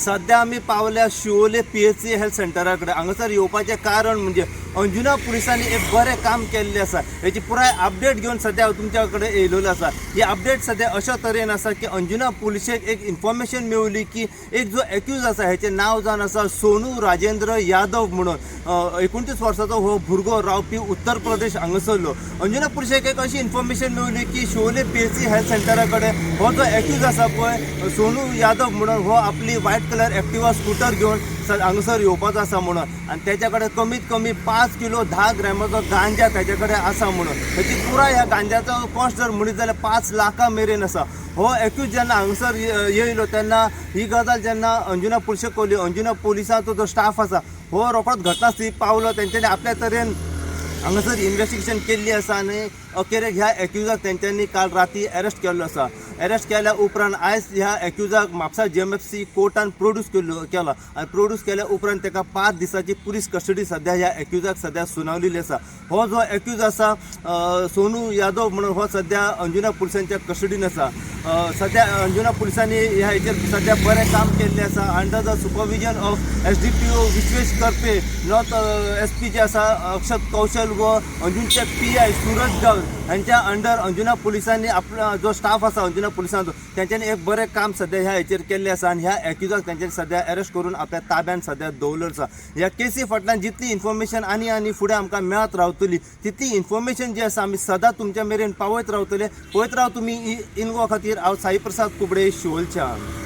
सध्या आम्ही पावल्या शिवोले PHC हेल्थ सेंटराकडे. हांगासर येवपाचें कारण म्हणजे अंजुना पुलिसांनी एक बरें काम केल्लें आसा. हेची पुराय अपडेट घेवन सध्या हांव तुमच्या कडेन येयलेलो आसा. ही अपडेट सध्या अशा तरेन आसा की अंजुना पुलिशेक एक इन्फॉर्मेशन मेवली की एक जो एक्यूज आसा हेचें नांव जावन आसा सोनू राजेंद्र यादव म्हणून. 29 वर्साचो हो भुरगो रावपी उत्तर प्रदेश हांगासरलो. अंजुना पुलिशेक एक अशी इन्फॉर्मेशन मेवली की शिवोले PHC हेल्थ सेंटरा कडेन हो जो एक्यूज आसा पळय सोनू यादव म्हणून हो आपली व्हाईट कलर एक्टिवा स्कूटर घेवन हांगासर येवपाचो आसा म्हणून. आनी तेच्या कडेन कमीत कमी 5 किलो 10 ग्रॅमाचो गांजा तेच्या कडेन आसा म्हणून. हेची पुराय ह्या गांजाचो कॉस्ट जर म्हणीत जाल्यार 5 लाखां मेरेन आसा. हो एक्यूज जेन्ना हांगासर येयलो तेन्ना ही गजाल जेन्ना अंजुना पुलिशेक कळली, अंजुना पुलिसांचो जो स्टाफ आसा हो रोखडोच घटनास्थळी पावलो. तेंच्यांनी आपल्या तरेन हांगासर इन्व्हेस्टिगेशन केल्ली आसा आनी अखेरेक ह्या एक्युजाक तेंच्यांनी काल राती अरेस्ट केल्लो आसा. अरेस्ट केल्या उपरांत आयज ह्या एक्युजाक म्हापसा GMFC कोर्टान प्रोड्यूस केला आनी प्रोड्यूस केल्या उपरांत ताका 5 दिसाची पुलीस कस्टडी सध्या ह्या एक्युजाक सध्या सुनावलेली आसा. हो जो एक्यूज आसा सोनू यादव म्हणून हो सध्या अंजुना पुलिसांच्या कस्टडीन आसा. सध्या अंजुना पुलिसांनी ह्या हेचेर सध्या बरें काम केल्लें आसा. Under the supervision of SDPO Vishwesh Karpe, north SP जे आसा अक्षत कौशल व अंजुनचे PI सूरज गाव हांच्या अंडर अंजुना पुलिसांनी आपलो जो स्टाफ आसा अंजुना पुलिसांचो तेंच्यांनी एक बरें काम सध्या ह्या हेचेर केल्लें आसा. आनी ह्या एक्युजाक तेंच्यांनी सध्या अरेस्ट करून आपल्या ताब्यान सध्या दवरलेलो आसा. ह्या केसी फाटल्यान जितली इन्फॉर्मेशन आनी फुडें आमकां मेळत रावतली तितली इन्फॉर्मेशन जी आसा आमी सदां तुमच्या मेरेन पावयत रावतले. पळयत राव तुमी इनगो खातीर. हांव साई प्रसाद कुबडे शिवोलच्यान.